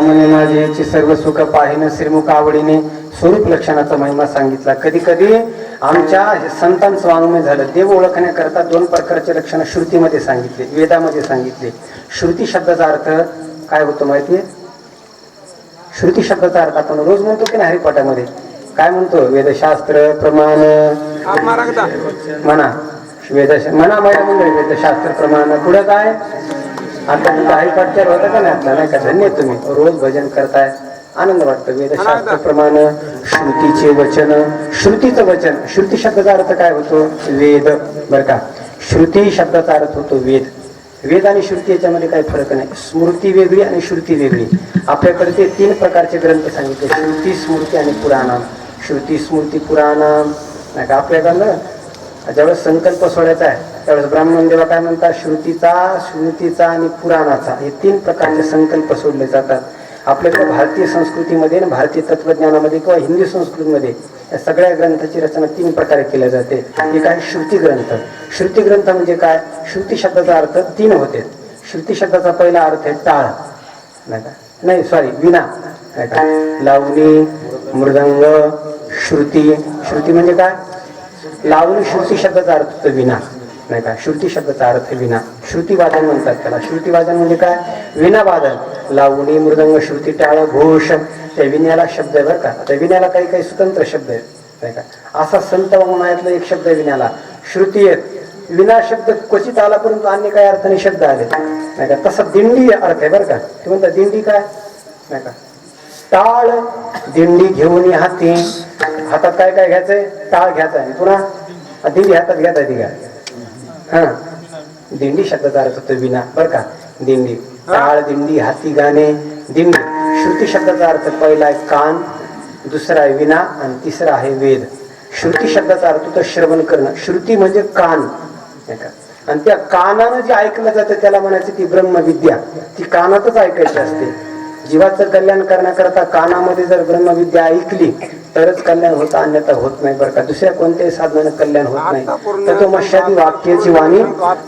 म्हणे माझेची सर्व सुख पाहिन श्रीमुख आवडीने स्वरूप लक्षणाचा महिमा सांगितला. कधी कधी आमच्या संतांचं वाङ्मय झालं. देव ओळखण्याकरता दोन प्रकारचे लक्षण श्रुतीमध्ये सांगितले, वेदामध्ये सांगितले. श्रुती शब्दाचा अर्थ काय होतो माहितीये? श्रुती शब्दाचा अर्थ आपण रोज म्हणतो की नाही हरिपाठामध्ये काय म्हणतो? वेदशास्त्र प्रमाण म्हणा, म्हणा माझ्या मंडळी वेदशास्त्र प्रमाण. पुढे काय? आता तुमचा हरिपाठचार होता का नाही? आता नाही का? धन्य तुम्ही रोज भजन करताय, आनंद वाटतो. वेदशास्त्र प्रमाण श्रुतीचे वचन. श्रुतीचं वचन, श्रुती शब्दाचा अर्थ काय होतो? वेद. बर का? श्रुती शब्दाचा अर्थ होतो वेद. वेद आणि श्रुती याच्यामध्ये काही फरक नाही. स्मृती वेगळी आणि श्रुती वेगळी. आपल्याकडे ते तीन प्रकारचे ग्रंथ सांगितले, श्रुती, स्मृती आणि पुराणम. श्रुती, स्मृती, पुराणम नाही का? आपल्याकडं ज्यावेळेस संकल्प सोडायचा आहे त्यावेळेस ब्राह्मण देवा काय म्हणतात? श्रुतीचा, स्मृतीचा आणि पुराणाचा हे तीन प्रकारचे संकल्प सोडले जातात. आपल्याकडे भारतीय संस्कृतीमध्ये आणि भारतीय तत्वज्ञानामध्ये किंवा हिंदी संस्कृतीमध्ये या सगळ्या ग्रंथाची रचना तीन प्रकारे केली जाते. एक आहे श्रुती ग्रंथ. श्रुती ग्रंथ म्हणजे काय? श्रुती शब्दाचा अर्थ तीन होते. श्रुती शब्दाचा पहिला अर्थ आहे टाळ नाही का? नाही सॉरी, विना नाही का? लावणी, मृदंग, श्रुती. श्रुती म्हणजे काय? लावणी. श्रुती शब्दाचा अर्थ होतो विना नाही का? श्रुती शब्दाचा अर्थ विना. श्रुती वादन म्हणतात त्याला. श्रुती वादन म्हणजे काय? विना वादन. लावणी, मृदंग, श्रुती, टाळ, घोष. त्या विण्याला शब्द आहे बरं का? त्या विण्याला काही काही स्वतंत्र शब्द आहेत नाही का? असा संत वाङ्मयातला एक शब्द आहे विण्याला, श्रुती आहे. विना शब्द क्वचित आला परंतु अन्य काही अर्थाने शब्द आले नाही का? तसा दिंडी अर्थ आहे बरं का? ते म्हणतात दिंडी काय नाही का? टाळ, दिंडी घेऊन हाती. हातात काय काय घ्यायचंय? टाळ घ्यायचा आहे. पुन्हा दिंडी हातात घ्यायचा ती काय? हा, दिंडी शब्दाचा अर्थ होतो विना बरं का? दिंडी, टाळ, दिंडी, हाती, गाणे, दिंडी. श्रुती शब्दाचा अर्थ पहिला आहे कान, दुसरा आहे विना आणि तिसरा आहे वेद. श्रुती शब्दाचा अर्थ होतो श्रवण करणं. श्रुती म्हणजे कान नाही का? आणि त्या कानानं जे ऐकलं जातं त्याला म्हणायचं ती ब्रह्मविद्या. ती कानातच ऐकायची असते. जीवाचं कल्याण करण्याकरता कानामध्ये जर ब्रह्मविद्या ऐकली तरच कल्याण होतं, अन्यथा होत नाही बरं का? दुसऱ्या कोणत्याही साधनानं कल्याण होत नाही. तत्वमस्यादी वाक्याची वाणी,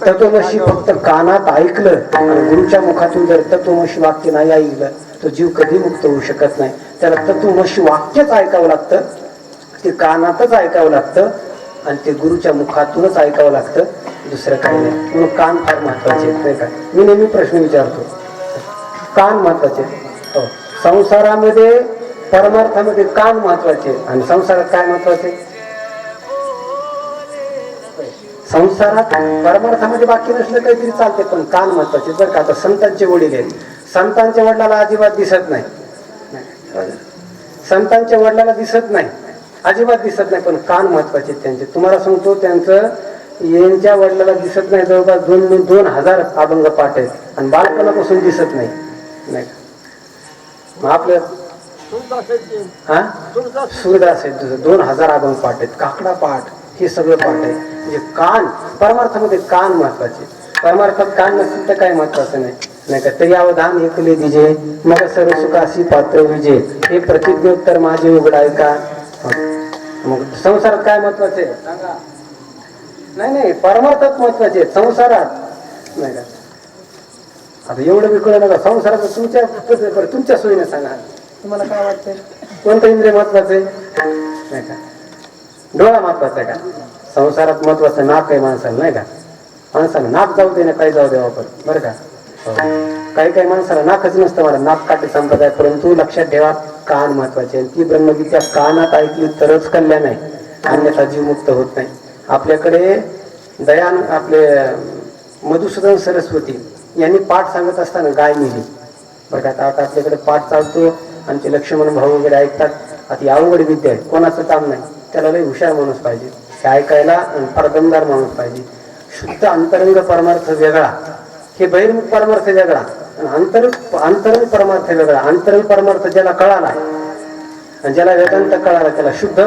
तत्वमसी फक्त कानात ऐकलं आणि गुरुच्या मुखातून जर तत्वमसी वाक्य नाही ऐकलं तो जीव कधी मुक्त होऊ शकत नाही. त्याला तत्वमसी वाक्यच ऐकावं लागतं, ते कानातच ऐकावं लागतं आणि ते गुरुच्या मुखातूनच ऐकावं लागतं, दुसरं काही नाही. म्हणून कान फार महत्वाचे नाही का? मी नेहमी प्रश्न विचारतो, कान महत्वाचे हो संसारामध्ये, परमार्थामध्ये कान महत्वाचे आणि संसारात काय महत्वाचे? संसारात परमार्थामध्ये बाकी नसलं काहीतरी चालते पण कान महत्वाचे बरं का? आता संतांचे वडील आहेत, संतांच्या वडिलाला अजिबात दिसत नाही, संतांच्या वडिलाला दिसत नाही, अजिबात दिसत नाही, पण कान महत्वाचे त्यांचे. तुम्हाला सांगतो त्यांचं यांच्या वडिलाला दिसत नाही जवळपास 2000 अभंग पाठ आहेत आणि बालपणापासून दिसत नाही नाही मग आपलं हा सूरदास आहेत 2000 अभंग पाठ आहेत, काकडा पाठ, हे सगळं पाठ आहे. म्हणजे कान, परमार्थामध्ये कान महत्वाचे. परमार्थात कान नसतील तर काय महत्वाचं नाही नाही का? तरी अवधान ऐकले दिजे मग सर्व सुखासी पात्र विजे, हे प्रतिज्ञोत्तर माझे उघडाय का? मग संसारात काय महत्वाचे? नाही परमार्थात महत्वाचे, संसारात नाही का? आता एवढं बी कळलं नका. संसारात तुमच्या सोयीने सांगा, तुम्हाला काय वाटतंय? कोणतं इंद्रिय महत्वाचं आहे नाही का? डोळा महत्वाचा आहे का? संसारात महत्वाचं नाक आहे माणसाला नाही का? माणसाला नाक जाऊ दे ना काही जाऊ दे वापर बरं का? काही काही माणसाला नाकच नसतं, मला नाक काटे संप्रदाय. परंतु लक्षात ठेवा कान महत्वाचे आहे. ती ब्रह्मविद्या कानात ऐकली तरच कल्याण आहे, अन्यथा जीव मुक्त होत नाही. आपल्याकडे आपले मधुसूदन सरस्वती यांनी पाठ सांगत असताना गाय मिली बरं का? आता आपल्याकडे पाठ चालतो आणि ते लक्ष्मण भाऊ वगैरे ऐकतात. आता अवघड विद्या आहे, कोणाचं काम नाही, त्याला लई हुशार माणूस पाहिजे, हे ऐकायला परदमदार माणूस पाहिजे. शुद्ध अंतरंग परमार्थ वेगळा, हे बहिर्मुख परमार्थ वेगळा, अंतरंग परमार्थ वेगळा. अंतरंग परमार्थ ज्याला कळाला आणि ज्याला वेदांत कळाला त्याला शुद्ध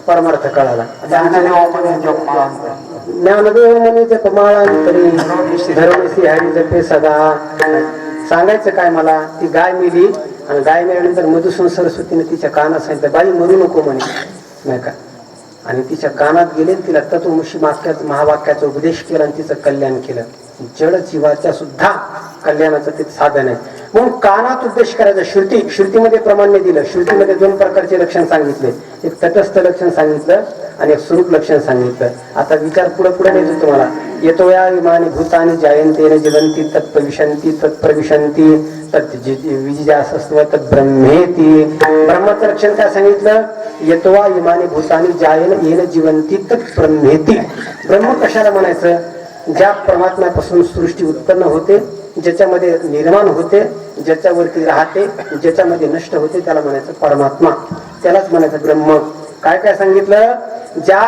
परमार्थ कळाला. ज्ञानदेव म्हणे जप माळांतरी धर्मसी हरी जपे सदा. सांगायचं काय मला? ती गाय मिली आणि गाय मिळाल्यानंतर मधुसूदन सरस्वतीने तिच्या कानात सांगितलं बाई मरू नको म्हणे नाही का? आणि तिच्या कानात गेले तिला तत्वमसी महावाक्याचा उपदेश केला आणि तिचं कल्याण केलं. जड जीवाच्या सुद्धा कल्याणाचं ते साधन आहे. म्हणून कानात उद्देश करायचा. श्रुतीमध्ये प्रमाण दिलं. श्रुतीमध्ये दोन प्रकारचे लक्षण सांगितले. एक तटस्थ लक्षण सांगितलं आणि एक स्वरूप लक्षण सांगितलं. आता विचार पुढे पुढे नेतो तुम्हाला. येतो या विमानी भूतानी जायंते जीवंती तत्प्रविशंती तत्प्रविशंती तत्विजिजासस्व तद्ब्रह्मेती. ब्रह्माचं लक्षण काय सांगितलं? येतो वा इमानी भूतानी जायन येन जीवंती तत्ब्रह्मेती. ब्रह्म कशाला म्हणायचं? ज्या परमात्म्यापासून सृष्टी उत्पन्न होते, ज्याच्यामध्ये निर्माण होते, ज्याच्यावरती राहते, ज्याच्यामध्ये नष्ट होते, त्याला म्हणायचं परमात्मा. त्यालाच म्हणायचं ब्रह्म. काय काय सांगितलं? ज्या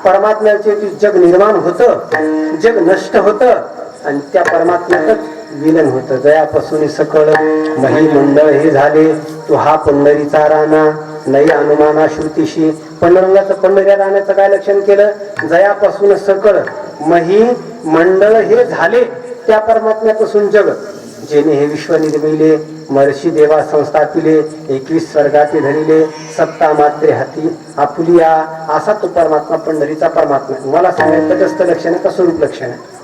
परमात्म्याचे जग निर्माण होतं, जग नष्ट होतं आणि त्या परमात्म्यातच विलीन होतं. जयापासून सकळ महिमंडळ हे झाले, तो हा पंढरीचा राणा नई अनुमाना श्रुतीशी. पंडुरंगाचं पंढऱ्या राहण्याचं काय लक्षण केलं? जयापासून सकळ मही मंडळ हे झाले, त्या परमात्म्यापासून जग. जेणे हे विश्व निर्मिले, महर्षी देवा संस्थापिले, 21 स्वर्गाचे धरिले, सत्ता मात्रे हाती आपुलिया. असा तो परमात्मा पंढरीचा परमात्मा. मला सांगायचं तटस्थ लक्षण आहे का स्वरूप लक्षण आहे?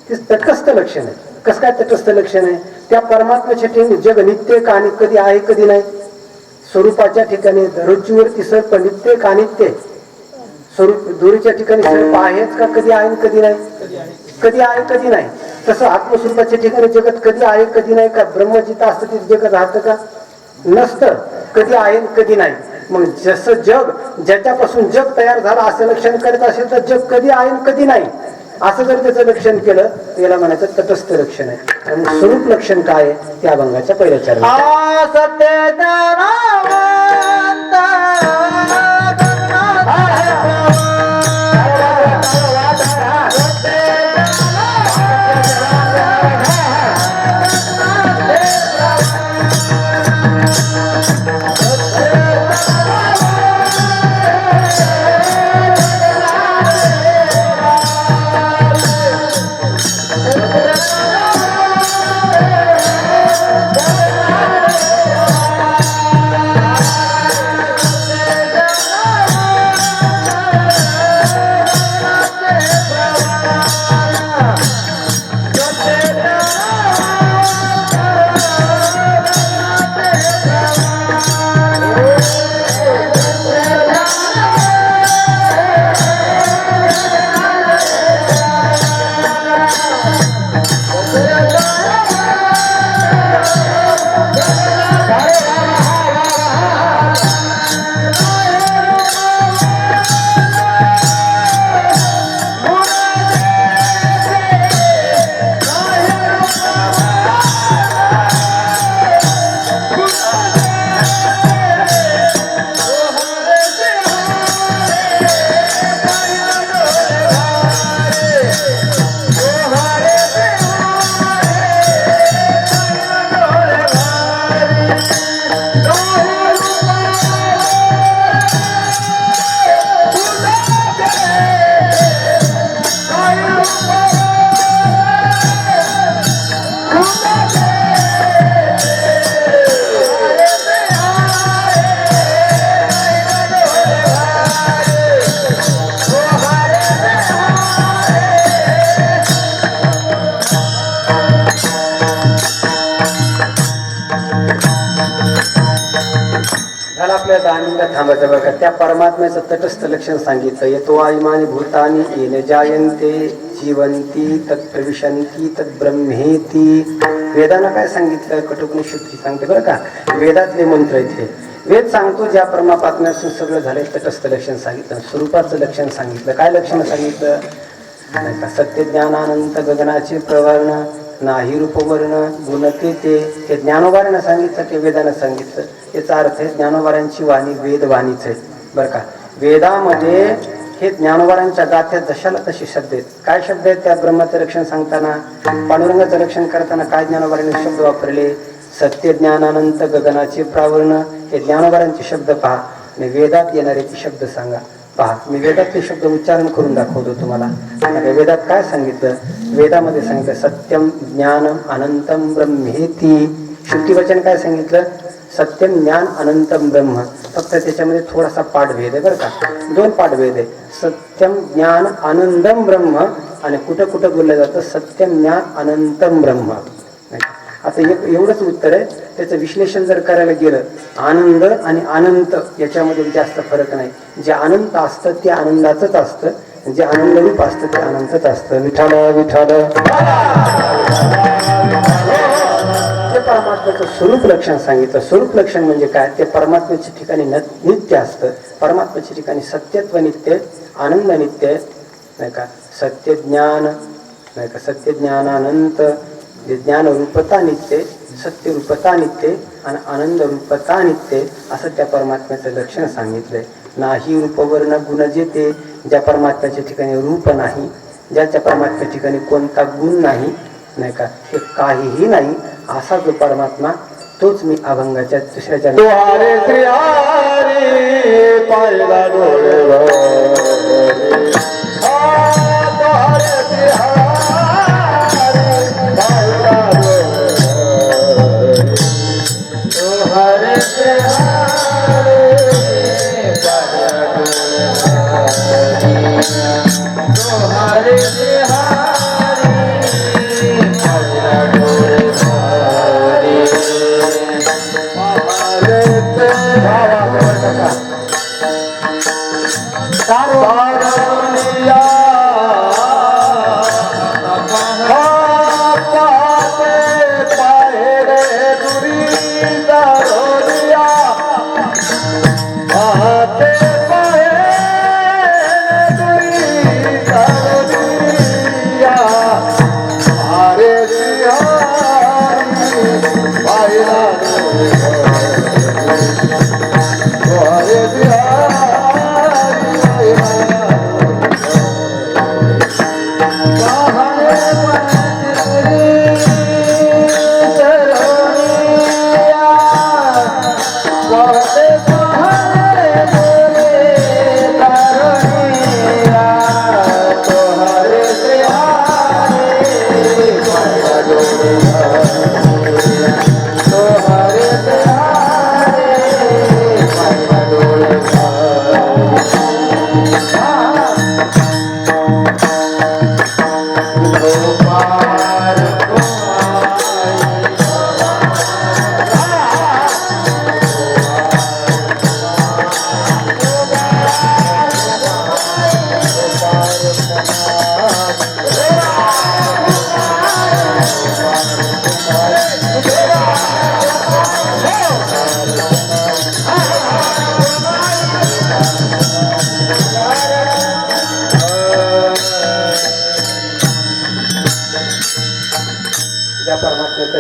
ते तटस्थ लक्षण आहे. कसं काय तटस्थ लक्षण आहे? त्या परमात्म्याच्या ठिकाणी जग नित्य का आणि कधी आहे कधी नाही. स्वरूपाच्या ठिकाणी रुचीवरती सर्प नित्य का नित्य. स्वरूप दोरीच्या ठिकाणी सर्प आहेच का कधी आहे कधी नाही? कधी आहे कधी नाही. तसं आत्मस्वरूपाच्या ठिकाणी जगत कधी आहे कधी नाही का? ब्रह्म जिथं असतं तिथे जगत राहतं का? नसतं. कधी आहे कधी नाही. मग जसं जग ज्याच्यापासून जग तयार झालं असं लक्षण करत असेल तर जग कधी आहे कधी नाही असं जर त्याचं लक्षण केलं तर याला म्हणायचं तटस्थ लक्षण आहे. आणि स्वरूप लक्षण काय आहे? त्या अभंगाच्या पहिल्या चरणात आपल्याला आनंद थांबायचं बघा. त्या परमात्म्याचं तटस्थ लक्षण सांगितलं. येतो आईमानी भूतानी येन जायंते जीवंती तत्प्रविशंती तद्ब्रह्मेती. वेदानं काय सांगितलं? कठोपनिषद सांगते बरं का. वेदातले मंत्र इथे वेद सांगतो ज्या परमात्म्यापासून सगळं झालंय तटस्थ लक्षण सांगितलं. स्वरूपाचं लक्षण सांगितलं. काय लक्षण सांगितलं? सत्य ज्ञानानंत गगनाचे प्रवर्ण नाही रूपवर्ण गुणते ते ज्ञानोबाऱ्यानं सांगितलं, ते वेदानं सांगितलं. याचा अर्थ आहे ज्ञानोबाऱ्यांची वाणी वेदवाणीच आहे बरं का. वेदामध्ये हे ज्ञानोबाऱ्यांच्या गाथ्यात जशाला तसे शब्द आहेत. काय शब्द आहेत त्या ब्रह्माचं लक्षण सांगताना? पांडुरंगाचं लक्षण करताना काय ज्ञानोबाऱ्यांनी शब्द वापरले? सत्य ज्ञानानंत गगनाचे प्रावर्ण. हे ज्ञानोबाऱ्यांचे शब्द पहा आणि वेदात येणारे शब्द सांगा. पहा, मी वेदातले शब्द उच्चारण करून दाखवतो तुम्हाला. वेदात काय सांगितलं? वेदामध्ये सांगितलं सत्यम ज्ञानम अनंतम ब्रह्मेती. श्रुतिवचन काय सांगितलं? सत्यम ज्ञान अनंतम ब्रह्म. फक्त त्याच्यामध्ये थोडासा पाठभेद आहे बरं का. दोन पाठभेद आहे. सत्यम ज्ञान आनंदम ब्रह्म आणि कुठं कुठं बोललं जातं सत्यम ज्ञान अनंतम ब्रह्म. आता एवढंच उत्तर आहे. त्याचं विश्लेषण जर करायला गेलं, आनंद आणि अनंत याच्यामध्ये जास्त फरक नाही. जे अनंत असतं ते आनंदाचंच असतं, जे आनंद रूप असतं ते अनंतच असतं. विठाल विठाल. ते परमात्म्याचं स्वरूप लक्षण सांगितलं. स्वरूप लक्षण म्हणजे काय? ते परमात्म्याच्या ठिकाणी नित्य असतं. परमात्म्याच्या ठिकाणी सत्यत्व नित्य, आनंद नित्य, नाही का, सत्य ज्ञान, नाही का, सत्य ज्ञान अनंत, ज्ञान रूपता नित्य, सत्य रूपता नित्य आणि आनंद रूपता नित्य, असं त्या परमात्म्याचं लक्षण सांगितलंय. नाही रूपवर्ण गुण जेते, ज्या परमात्म्याच्या ठिकाणी रूप नाही, ज्याच्या परमात्म्याच्या ठिकाणी कोणता गुण नाही, नाही का, हे काहीही नाही, असा जो परमात्मा, तोच मी अभंगाच्या दुसऱ्याच्या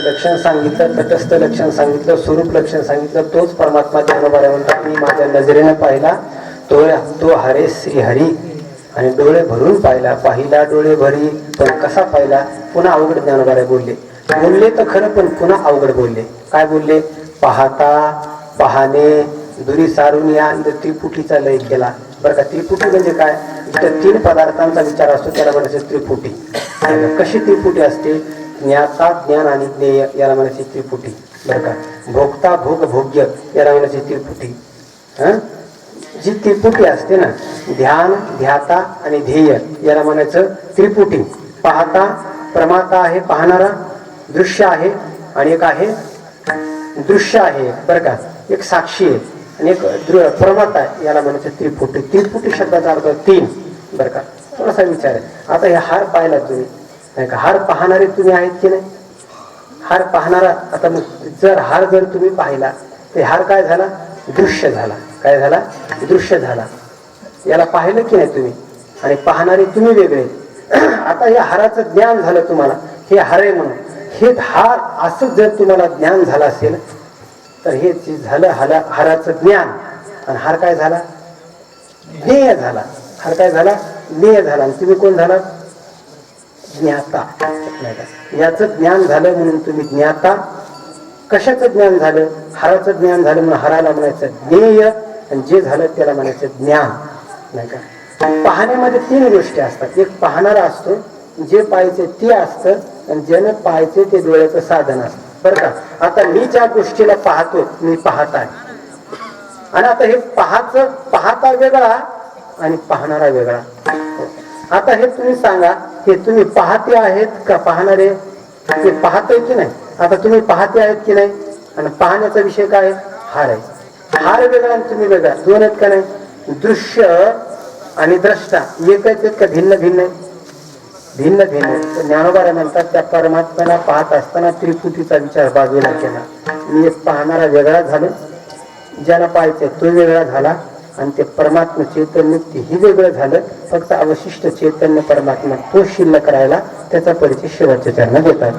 लक्षण सांगितलं, तटस्थ लक्षण सांगितलं, स्वरूप लक्षण सांगितलं. तोच परमात्मा ज्ञानोबा म्हणतात, मी माझ्या नजरेनं पाहिला तो हरे श्री हरी, आणि डोळे भरून पाहिला डोळे भरी, पण कसा पाहिला? पुन्हा अवघड ज्ञानोबा बोलले तर खरं, पण पुन्हा अवघड बोलले. काय बोलले? पाहता पाहणे दुरी सारून या त्रिपुटीचा लय केला. बरं का, त्रिपुटी म्हणजे काय? इथं 3 पदार्थांचा विचार असतो, त्याला म्हणायचं त्रिपुटी. कशी त्रिपुटी असते? ज्ञाता ज्ञान आणि ज्ञेय याला म्हणायची त्रिपुटी. बरं का, भोगता भोग भोग्य याला म्हणायची त्रिपुटी. जी त्रिपुटी असते ना, ध्यान ध्याता आणि ध्येय याला म्हणायचं त्रिपुटी. पाहता प्रमाता आहे, पाहणारा, दृश्य आहे, आणि एक आहे दृश्य आहे. बरं का, एक साक्षी आहे आणि एक प्रमाता आहे, याला म्हणायचं त्रिपुटी. त्रिपुटी शब्दाचा अर्थ 3. बरं का, थोडासा विचार आहे. आता हे हार पाहिला तुम्ही, नाही का, हार पाहणारे तुम्ही आहेत की नाही? हार पाहणारा. आता हार जर तुम्ही पाहिला, ते हार काय झाला? दृश्य झाला. काय झाला? दृश्य झाला. याला पाहिलं की नाही तुम्ही? आणि पाहणारे तुम्ही वेगळे. आता या हाराचं ज्ञान झालं तुम्हाला, हे हार आहे म्हणून. हे हार असं जर तुम्हाला ज्ञान झालं असेल, तर हे झालं हाराचं ज्ञान. आणि हार काय झाला? ज्ञेय झाला. हार काय झाला? ज्ञेय झाला. आणि तुम्ही कोण झाला? ज्ञाता. याचं ज्ञान झालं म्हणून तुम्ही ज्ञाता. कशाचं ज्ञान झालं? हाराचं ज्ञान झालं म्हणून हाराला म्हणायचं ज्ञेय, आणि जे झालं त्याला म्हणायचं ज्ञान. नाही का, पाहण्यामध्ये 3 गोष्टी असतात. एक पाहणारा असतो, जे पाहायचे ते असतं, आणि ज्याने पाहायचे ते डोळ्याचं साधन असतं. बरं का, आता मी ज्या गोष्टीला पाहतो, मी पाहत आहे. आणि आता हे पाहता वेगळा आणि पाहणारा वेगळा. आता हे तुम्ही सांगा, हे तुम्ही पाहते आहेत का पाहणारे? ते पाहतोय की नाही? आता तुम्ही पाहते आहेत की नाही? आणि पाहण्याचा विषय काय आहे? हार आहे. हार वेगळा आणि तुम्ही वेगळा, दोन आहेत का नाही? दृश्य आणि द्रष्टा एकच आहेत का भिन्न भिन्न? भिन्न भिन्न. ज्ञानोबा म्हणतात त्या परमात्म्याला पाहत असताना त्रिपुटीचा विचार बाजूला केला. मी पाहणारा वेगळा झालो, ज्याला पाहायचं तो वेगळा झाला, आणि ते परमात्मा चैतन्य तेही वेगळं झालं. फक्त अवशिष्ट चैतन्य परमात्मा तो शिल्लक राहिला. त्याचा परिचय शेवटच्या चरणात देतात.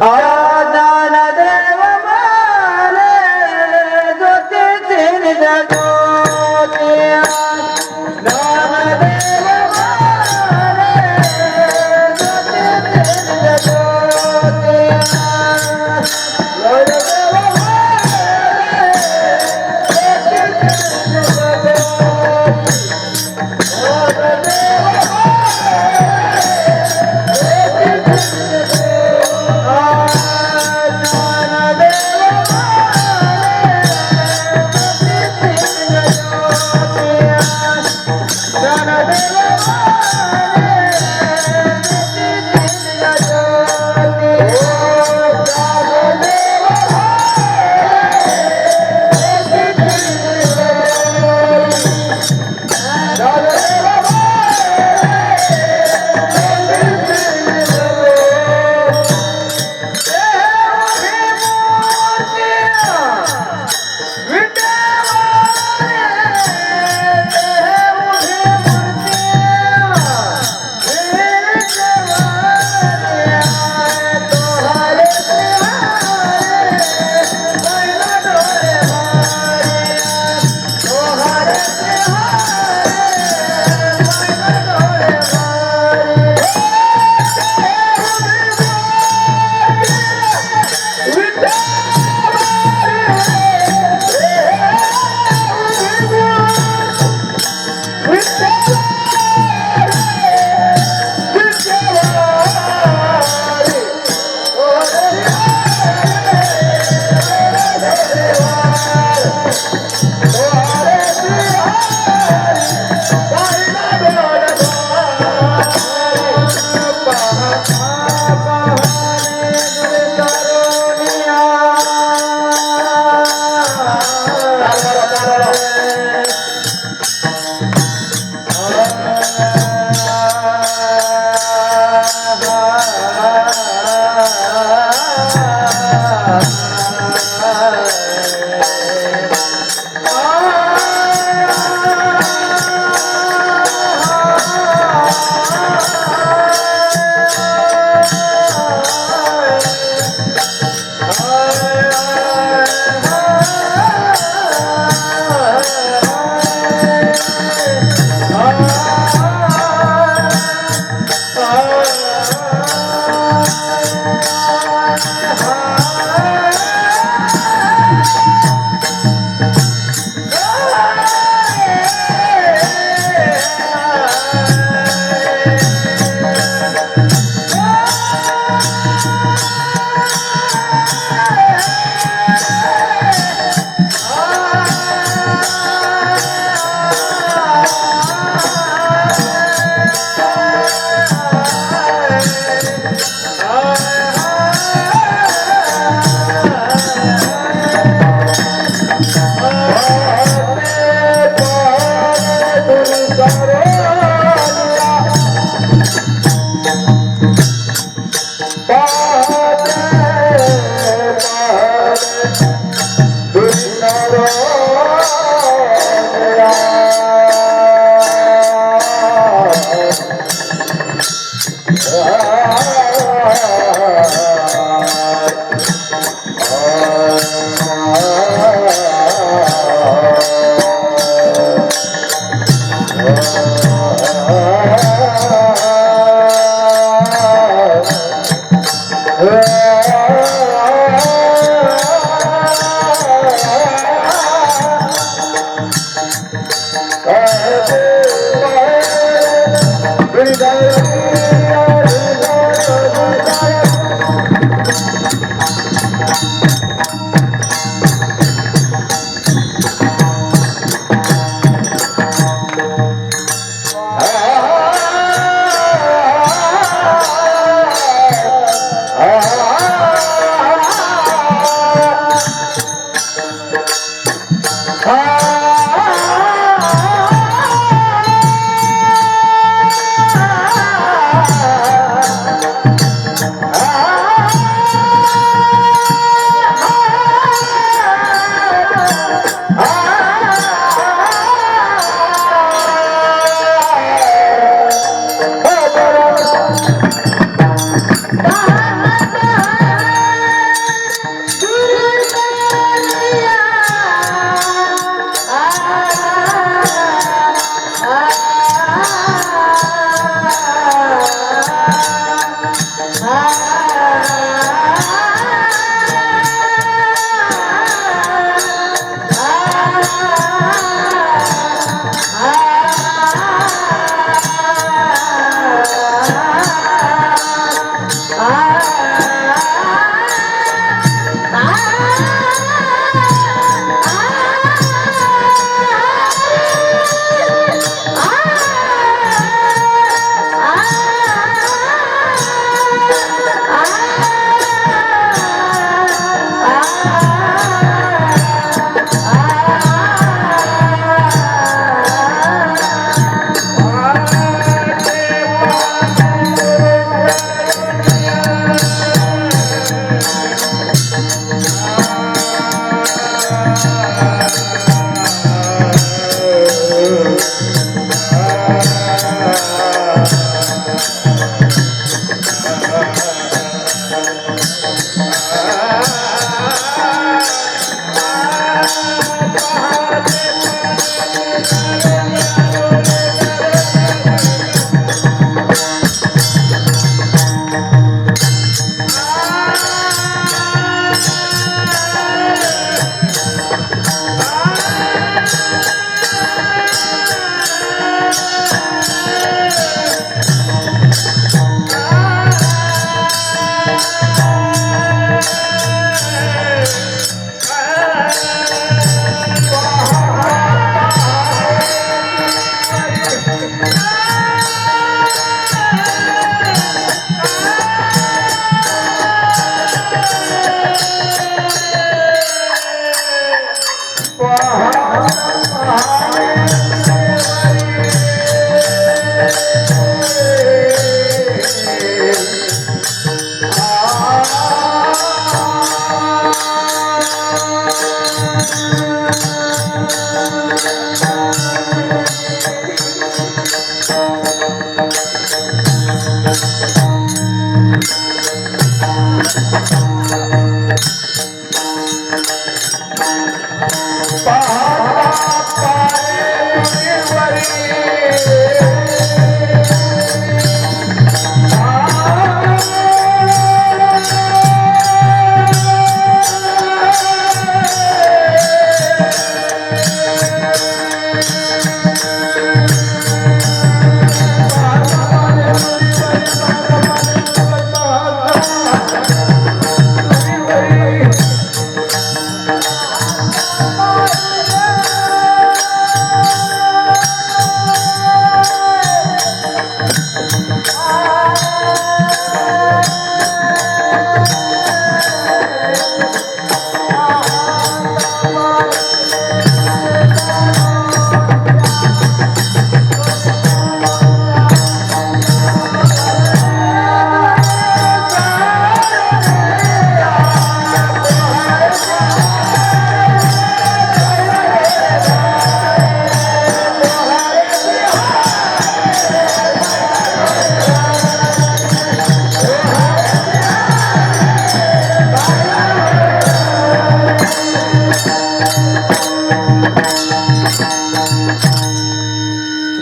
Oh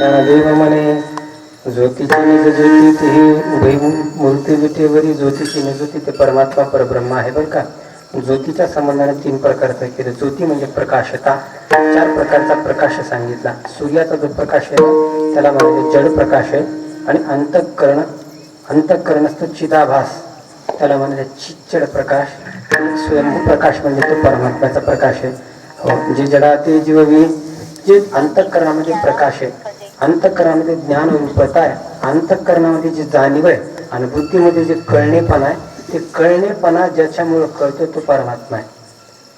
ज्ञानदेव म्हणे ज्योतीची निज ज्योती ही उभय मूर्ती विटेवरी ज्योतीची निज ज्योती ते परमात्मा परब्रह्म आहे बरं का. ज्योतीच्या संबंधाने 3 प्रकारचं केलं. ज्योती म्हणजे प्रकाशता. 4 प्रकारचा प्रकाश सांगितला. सूर्याचा जो प्रकाश आहे त्याला म्हणजे जड प्रकाश आहे. आणि अंतःकरणस्थ चिदाभास त्याला म्हणजे चिच्चड प्रकाश. आणि स्वयंभू प्रकाश म्हणजे तो परमात्म्याचा प्रकाश आहे. हो, जे जडाते जीववी जे अंतःकरणामध्ये प्रकाश आहे, अंतःकरणामध्ये ज्ञान रूपता आहे, अंतःकरणामध्ये जी जाणीव आहे आणि बुद्धीमध्ये जे कळणेपणा आहे, ते कळणेपणा ज्याच्यामुळे कळतो तो परमात्मा आहे.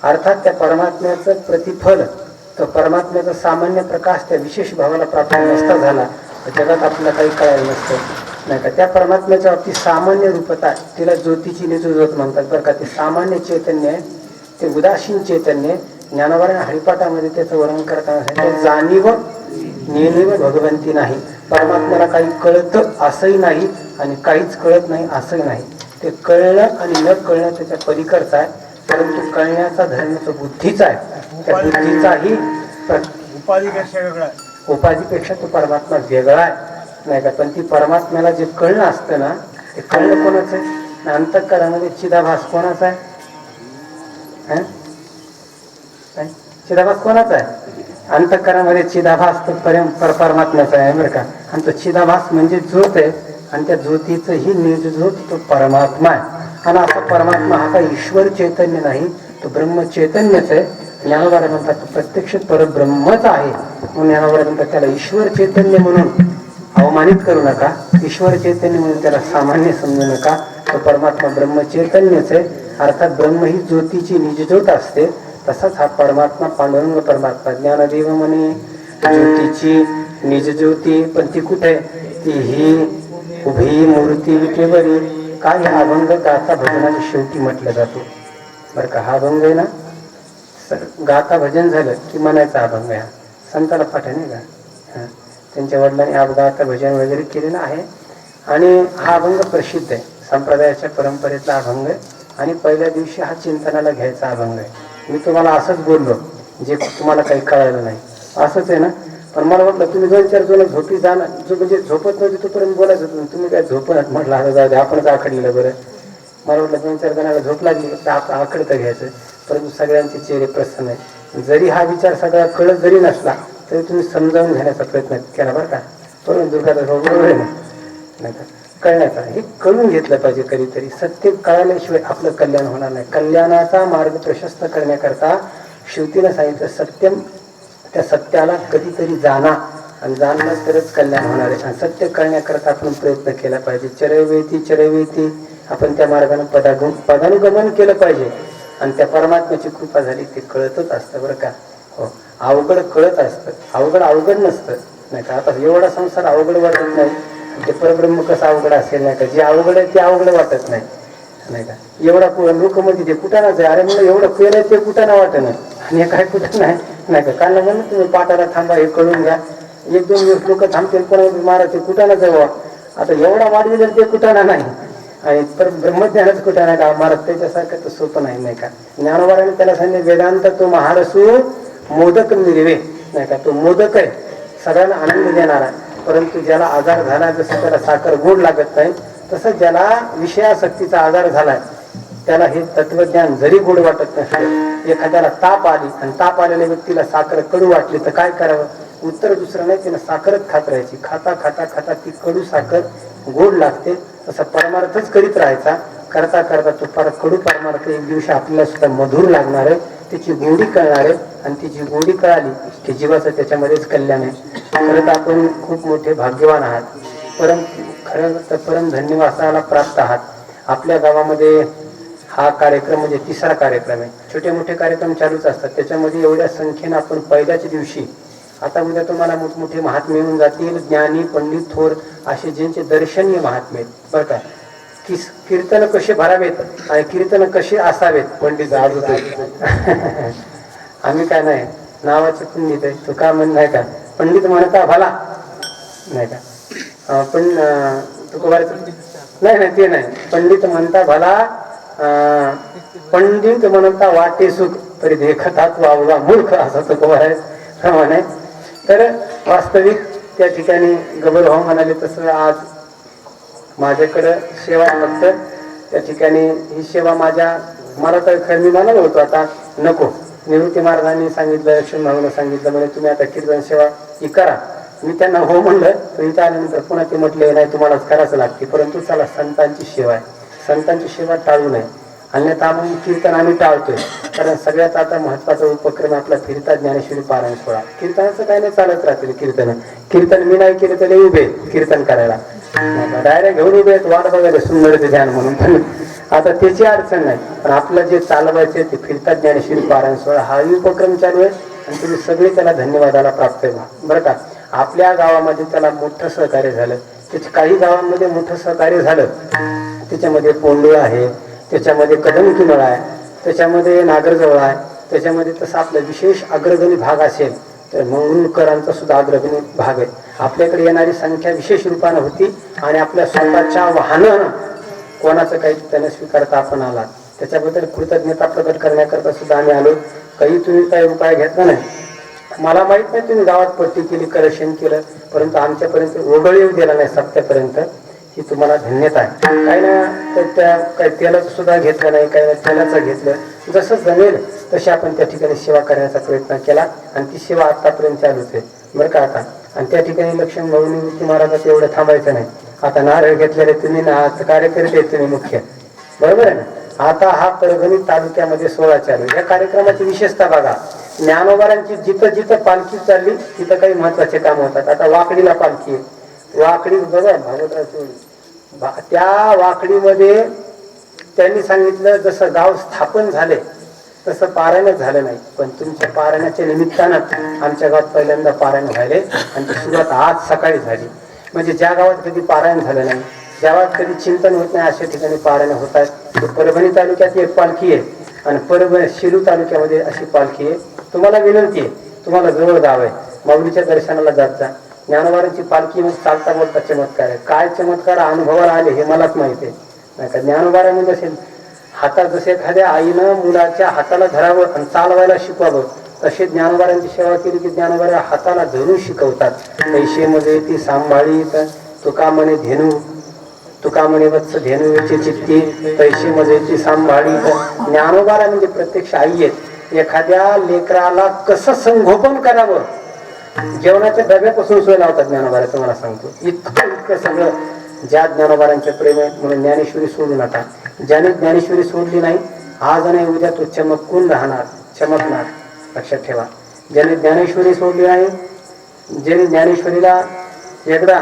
अर्थात त्या परमात्म्याचं प्रतिफल, तो परमात्म्याचा सामान्य प्रकाश त्या विशेष भावाला प्राप्त नसता झाला तर जगात आपल्याला काही कळायला नसतं नाही का. त्या परमात्म्याच्या बाबतीत सामान्य रूपता, तिला ज्योतीची निज ज्योत म्हणतात बरं का. ते सामान्य चैतन्य आहे, ते उदासीन चैतन्य. ज्ञानोबा हरिपाठामध्ये त्याचं वर्णन करताना जाणीव नेणीव भगवंती नाही. परमात्म्याला काही कळतं असंही नाही आणि काहीच कळत नाही असंही नाही. ते कळणं आणि न कळणं त्याच्या पलीकडचं आहे. परंतु कळण्याचा धर्म तो बुद्धीचा आहे. त्या बुद्धीचाही उपाधीपेक्षा तो परमात्मा वेगळा आहे नाही का. पण ती परमात्म्याला जे कळणं असतं ना, ते कळणं कोणाचं आहे? अंतःकरणामध्ये चिदाभास कोणाचा आहे? चिदाभास कोणाचा आहे? अंतःकरणामध्ये चिदाभास तो परमात्म्याचा आहे बरं का. आणि तो चिदाभास म्हणजे ज्योत आहे आणि त्या ज्योतीचं ही निज ज्योत तो परमात्मा आहे. आणि असा परमात्मा हा काही ईश्वर चैतन्य नाही, तो ब्रह्म चैतन्यच आहे. ज्ञानोबा म्हणतात तो प्रत्यक्ष परब्रह्मच आहे. म्हणून ज्ञानोबा म्हणतात त्याला ईश्वर चैतन्य म्हणून अवमानित करू नका, ईश्वर चैतन्य म्हणून त्याला सामान्य समजू नका. तो परमात्मा ब्रह्म चैतन्यच आहे. अर्थात ब्रह्म ही ज्योतीची निज ज्योत असते. तसाच हा परमात्मा पांडुरंग परमात्मा. ज्ञानदेव म्हणे ज्योतीची निज ज्योती, पण ती कुठे? ती ही उभी मूर्ती विटेवरी. काय हा अभंग गाथा भजनाच्या शेवटी म्हटलं जातो बरं का. हा अभंग आहे ना, गाथा भजन झालं की म्हणायचा अभंग आहे. संताला पाठ आहे नाही का. त्यांच्या वडिलांनी गाथा भजन वगैरे केलेलं आहे आणि हा अभंग प्रसिद्ध आहे. संप्रदायाच्या परंपरेतला अभंग आहे आणि पहिल्या दिवशी हा चिंतनाला घ्यायचा अभंग आहे. मी तुम्हाला असंच बोललो जे तुम्हाला काही कळायला नाही, असंच आहे ना. पण मला वाटलं तुम्ही 2-4 जण झोपी जाणार, जो म्हणजे झोपत नव्हती तोपर्यंत बोलायचं होतं. तुम्ही काय झोपत म्हटलं आता जाऊ दे आपणच आखडलेलं बरं. मला वाटलं 2-4 जणांना झोप लागली तर आपण आखडतं घ्यायचं. परंतु सगळ्यांचे चेहरे प्रसन्न आहे. जरी हा विचार सगळा कळत जरी नसला तरी तुम्ही समजावून घेण्याचा प्रयत्न केला बरं का. परंतु दुर्गाचा बरोबर आहे ना नाही का. कळण्याचा हे कळून घेतलं पाहिजे. कधीतरी सत्य कळाल्याशिवाय आपलं कल्याण होणार नाही. कल्याणाचा मार्ग प्रशस्त करण्याकरता शिवतीनं सांगितलं सत्यम, त्या सत्याला कधीतरी जाणा आणि जाणलं तरच कल्याण होणार आहे. आणि सत्य कळण्याकरता आपण प्रयत्न केला पाहिजे. चरवेती आपण त्या मार्गाने पदानुगमन केलं पाहिजे. आणि त्या परमात्म्याची कृपा झाली ते कळतच असतं बरं का. हो, अवघड कळत असतं, अवघड नसतं नाही का. आता एवढा संसार अवघड वाटत नाही, ते परब्रह्म कसं अवघड असेल नाही का. जे अवघड आहे ते अवघड वाटत नाही नाही का. एवढा लोक म्हणजे ते कुठानाच आहे. अरे म्हणून एवढं केलंय ते कुठाना वाटत नाही आणि काय कुठं नाही नाही का. कारण म्हणून तुम्ही पाठाला थांबा, हे कळून घ्या. 1-2 दिवस लोक थांबतील, कोणाला महाराज ते कुठाना जावं. आता एवढा वाढलेलं ते कुठाना नाही आणि तर ब्रह्मज्ञानच कुठाना का महाराज त्याच्यासारखं तर सोपं नाही नाही का. ज्ञानोबाने त्याला सांगितलं वेदांत तो महारसू मोदक निर्वे नाही का. तो मोदक आहे, सगळ्यांना आनंद देणारा. परंतु ज्याला आजार झाला, जसं त्याला साखर गोड लागत नाही तसं ज्याला विषयासक्तीचा आजार झालाय त्याला हे तत्वज्ञान जरी गोड वाटत नसते. एखाद्याला ताप आली आणि ताप आलेल्या व्यक्तीला साखर कडू वाटली तर काय करावं? उत्तर दुसरं नाही, त्यानं साखरच खात राहायची. खाता ती कडू साखर गोड लागते. तसा परमार्थच करीत राहायचा. करता तो कडू परमार्थ एक दिवशी आपल्याला सुद्धा मधुर लागणार आहे. त्याची गोडी कळणार आहे आणि तिची गोडी कळाली की जीवाचं त्याच्यामध्येच कल्याण आहे. खरं तर आपण खूप मोठे भाग्यवान आहात. खरं तर परम धन्यवासाला प्राप्त आहात. आपल्या गावामध्ये हा कार्यक्रम म्हणजे 3रा कार्यक्रम आहे. छोटे मोठे कार्यक्रम चालूच असतात. त्याच्यामध्ये एवढ्या संख्येनं आपण पहिल्याच दिवशी, आता उद्या तुम्हाला मोठमोठे महात्मे येऊन जातील, ज्ञानी पंडित थोर असे ज्यांचे दर्शनीय महात्मे बरं का. कीर्तन कसे भरावेत आणि कीर्तन कसे असावेत पंडित आज आम्ही काय नाही नावाचे पंडित आहे. तो का म्हण नाही का पंडित म्हणता भला नाही का. पण तुकोबाराचं नाही ते नाही. पंडित म्हणता भला, पंडित म्हणता वाटे सुख तरी देखतात वावगा मूर्ख, असा तुकोबाराचं म्हणे. तर वास्तविक त्या ठिकाणी गबर हो म्हणाले तसं आज माझ्याकडं सेवा फक्त त्या ठिकाणी ही सेवा मला तर खरं मी म्हणालो होतो आता नको. निवृत्ती महाराजांनी सांगितलं, लक्ष्मण भाऊनं सांगितलं म्हणजे तुम्ही आता कीर्तन सेवा ही करा. मी त्यांना हो म्हणलं, तर इथं आल्यानंतर पुन्हा ते म्हटले नाही तुम्हालाच करायचं लागते. परंतु चला संतांची सेवा आहे, संतांची सेवा टाळू नये. अन्यथा आपण कीर्तन आम्ही टाळतोय. कारण सगळ्यात आता महत्वाचा उपक्रम आपला फिरता ज्ञानेश्वरी पारायण सोहळा. कीर्तनाचं काही नाही, चालत राहतील कीर्तन मी नाही केलं तरी उभे कीर्तन करायला डायरेक्ट घेऊन उभे आहेत वाट बघायला सुंदर ध्यान म्हणून. पण आता त्याची अडचण नाही. पण आपलं जे चालवायचे ते फिरता ज्ञानेश्वरी पारायण सोहळा हाही उपक्रम चालू आहे आणि तुम्ही सगळे त्याला धन्यवादाला प्राप्त आहे बरं का. आपल्या गावामध्ये त्याला मोठं सहकार्य झालं. त्याच्या काही गावांमध्ये मोठं सहकार्य झालं. त्याच्यामध्ये पोंडुळ आहे, त्याच्यामध्ये कदमकीनळ आहे, त्याच्यामध्ये नागरजवळ आहे, त्याच्यामध्ये तसा आपला विशेष अग्रगणी भाग असेल तर मंगरुळकरांचा सुद्धा अग्रगणी भाग आहे. आपल्याकडे येणारी संख्या विशेष रूपानं होती आणि आपल्या स्वतःच्या वाहनानं कोणाचं काही त्याने स्वीकारता आपण आला. त्याच्याबद्दल कृतज्ञता प्रकट करण्याकरता सुद्धा आम्ही आलो. तुम्ही काही उपाय घेतला नाही. मला माहित नाही तुम्ही गावात पट्टी केली, कलेक्शन केलं, परंतु आमच्यापर्यंत ओघळ येऊ दिला नाही सप्त्यापर्यंत. ही तुम्हाला धन्यता आहे. काही ना तर त्या काही तेलाचं सुद्धा घेतलं नाही, काही तेलाचं घेतलं. जसं जमेल तशी आपण त्या ठिकाणी सेवा करण्याचा प्रयत्न केला आणि ती सेवा आतापर्यंत चालूच आहे बरं का. आता आणि त्या ठिकाणी लक्ष्मण भाऊ निवृत्ती महाराजाचं एवढं थांबायचं नाही. आता नारळ घेतलेले तुम्ही ना कार्यकर्ते तुम्ही मुख्य बरोबर आहे ना. आता हा परभणी तालुक्यामध्ये सोहळा चालू. या कार्यक्रमाची विशेषता बघा, ज्ञानोबारांची जिथं जिथं पालखी चालली तिथं काही महत्वाचे काम होतात. आता वाकडीला पालखी आहे, वाकडी बघा भागवताची, त्या वाकडीमध्ये त्यांनी सांगितलं जसं गाव स्थापन झाले तसं पारायण झालं नाही. पण तुमच्या पारायणाच्या निमित्तानं आमच्या गावात पहिल्यांदा पारायण झाले आणि ती सुरुवात आज सकाळी झाली. म्हणजे ज्या गावात कधी पारायण झालं नाही, ज्या गावात कधी चिंतन होत नाही अशा ठिकाणी पारायण होत आहेत. परभणी तालुक्यात एक पालखी आहे आणि परभणी शिरूर तालुक्यामध्ये अशी पालखी आहे. तुम्हाला विनंती आहे, तुम्हाला जवळ गाव आहे, माऊलीच्या दर्शनाला जात जा. ज्ञानोबारांची पालखी मग चालता बोलता चमत्कार आहे. काय चमत्कार अनुभवाला आले हे मलाच माहिती आहे नाही का. ज्ञानोबारा म्हणजे असेल हातात जसे एखाद्या आईनं मुलाच्या हाताला धरावं आणि चालवायला शिकवावं तसे ज्ञानोबारांची सेवा केली की ज्ञानोबारा हाताला धरून शिकवतात. पैशेमध्ये ती सांभाळी तुका म्हणे धेनू, तुका म्हणे वत्स धेनूची चित्ती पैशेमध्ये ती सांभाळी. ज्ञानोबारा म्हणजे प्रत्यक्ष आई आहेत. एखाद्या लेकराला कसं संगोपन करावं जेवणाच्या डब्यापासून सोय लावतात ज्ञानोबारा. तुम्हाला सांगतो इतकं सगळं ज्या ज्ञानोबारांचे प्रेम आहे. म्हणून ज्ञानेश्वरी सोडू नका. ज्याने ज्ञानेश्वरी सोडली नाही आज नाही उद्या तो चमकून राहणार, चमकणार, लक्षात ठेवा. ज्याने ज्ञानेश्वरी सोडली नाही, ज्याने ज्ञानेश्वरीला एकदा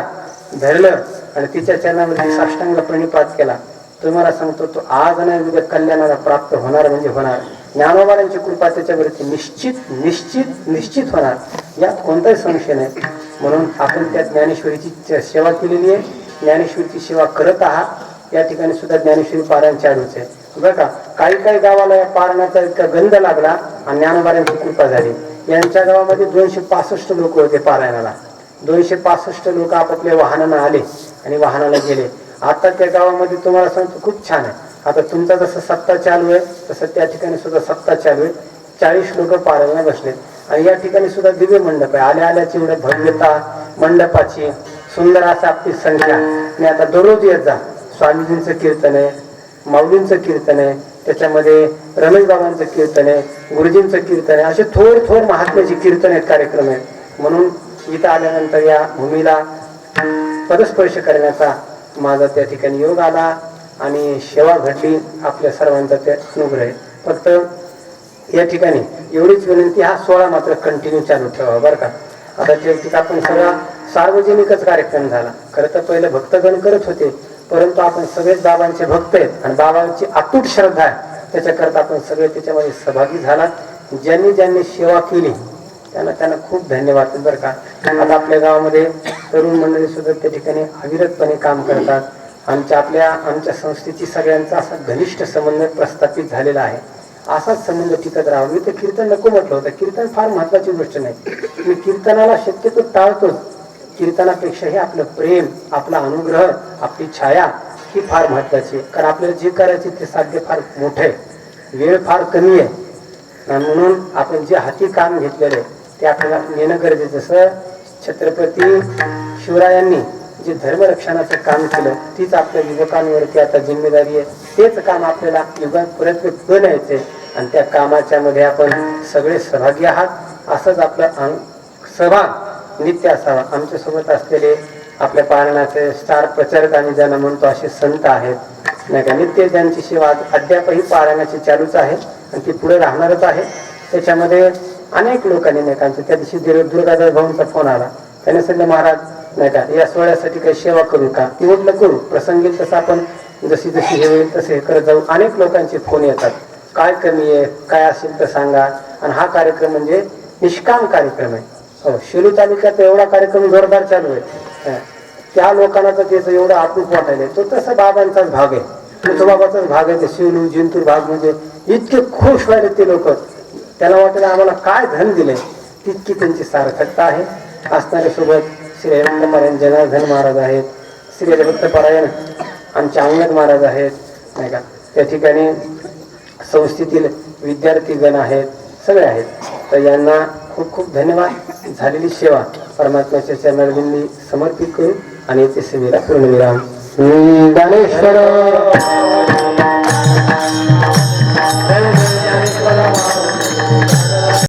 धरलं आणि तिच्या चरणामध्ये साष्टांग प्रणिपात केला, तुम्हाला सांगतो तो आज नाही उद्या कल्याणाला प्राप्त होणार म्हणजे होणार. ज्ञानोबारांची कृपा त्याच्यावरती निश्चित निश्चित निश्चित होणार, यात कोणताही संशय नाही. म्हणून आपण त्या ज्ञानेश्वरीची सेवा केलेली आहे, ज्ञानेश्वरीची सेवा करत आहात. या ठिकाणी सुद्धा ज्ञानेश्वरी पारायण चालूच आहे बरं का. काही काही गावाला या पारायणाचा इतका गंध लागला आणि ज्ञानोबारांची कृपा झाली. यांच्या गावामध्ये 265 लोक होते पारायणाला. 265 लोक आपापल्या वाहनानं आले आणि वाहनाला गेले. आता त्या गावामध्ये तुम्हाला सांगतो खूप छान आहे. आता तुमचा जसं सत्ता चालू आहे तसं त्या ठिकाणी सुद्धा सत्ता चालू आहे. 40 लोक पारायणाला बसले आणि या ठिकाणी सुद्धा दिव्य मंडप आहे. आल्याची एवढं भव्यता मंडपाची सुंदर असं आपली संख्या. आणि आता दररोज येत जा. स्वामीजींचं कीर्तन आहे, माऊलींचं कीर्तन आहे, त्याच्यामध्ये रमेश बाबांचं कीर्तन आहे, गुरुजींचं कीर्तन आहे. असे थोर महात्म्याचे कीर्तन आहेत, कार्यक्रम आहेत. म्हणून इथं आल्यानंतर या भूमीला पदस्पर्श करण्याचा माझा त्या ठिकाणी योग आला आणि सेवा घडली. आपल्या सर्वांचा त्या अनुग्रह आहे. फक्त या ठिकाणी एवढीच विनंती, हा सोहळा मात्र कंटिन्यू चालू ठेवा बरं का. आता तिथं आपण सगळा सार्वजनिकच कार्यक्रम झाला. खरं तर पहिले भक्तगण करत होते, परंतु आपण सगळेच बाबांचे भक्त आहेत आणि बाबांची अतूट श्रद्धा आहे. त्याच्याकरता आपण सगळे त्याच्यामध्ये सहभागी झालात. ज्यांनी ज्यांनी सेवा केली त्यांना खूप धन्यवाद बरं का. आता आपल्या गावामध्ये तरुण मंडळी सुद्धा त्या ठिकाणी अविरतपणे काम करतात. आमच्या संस्थेची सगळ्यांचा असा घनिष्ठ समन्वय प्रस्थापित झालेला आहे. असाच संबंध टिकत राहावा. मी तर कीर्तन नको म्हटलं होतं. कीर्तन फार महत्वाची गोष्ट नाही. मी कीर्तनाला शक्यतो टाळतोच. कीर्तनापेक्षा हे आपलं प्रेम, आपला अनुग्रह, आपली छाया ही फार महत्वाची आहे. कारण आपल्याला जे करायचे ते साध्य फार मोठं आहे, वेळ फार कमी आहे. म्हणून आपण जे हाती काम घेतलेलं आहे ते आपल्याला नेणं गरजेचं. जसं छत्रपती शिवरायांनी जे धर्मरक्षणाचं काम केलं तीच आपल्या युवकांवरती आता जिम्मेदारी आहे. तेच काम आपल्याला युगात पुढे न्यायचंय आणि त्या कामाच्या मध्ये आपण सगळे सहभागी आहात. असंच आपलं सहभाग नित्य असावा. आमच्या सोबत असलेले आपल्या पारणाचे स्टार प्रचारक आणि ज्यांना म्हणतो असे संत आहेत नाही का, नित्य त्यांची सेवा अद्यापही पारायणाची चालूच आहे आणि ती पुढे राहणारच आहे. त्याच्यामध्ये अनेक लोकांनी नाही का, त्या दिवशी दुर्गादास भाऊंचा फोन आला. त्याने सांगितलं महाराज नाही का या सोहळ्यासाठी काही सेवा करू का? ती म्हटलं करू, प्रसंगी तसं आपण जशी जशी हे होईल तसे करत जाऊ. अनेक लोकांचे फोन येतात, काय कमी आहे काय असेल तर सांगा. आणि हा कार्यक्रम म्हणजे निष्काम कार्यक्रम आहे. हो, शेलू तालुक्यात एवढा कार्यक्रम जोरदार चालू आहे. त्या लोकांना तर त्याचं एवढं आपूप वाटायला तो तसं बाबांचाच भाग आहे, तुकोबाबाचाच भाग आहे. ते शेलू जिंतूर भाग म्हणजे इतके खुश व्हायले ते लोक. त्याला वाटलं आम्हाला काय धन दिलंय, तितकी त्यांची सार्थकता आहे. असणाऱ्या सोबत श्री हरिभक्तपरायण जनार्दन महाराज आहेत, श्री हरिभक्तपरायण आमचे अंगद महाराज आहेत नाही का. त्या ठिकाणी संस्थेतील विद्यार्थीगण आहेत, सगळे आहेत. तर यांना खूप खूप धन्यवाद. झालेली सेवा परमात्म्याच्या चरणारविंदी समर्पित करू आणि येथे सेवेला पूर्णविराम. ज्ञानेश्वर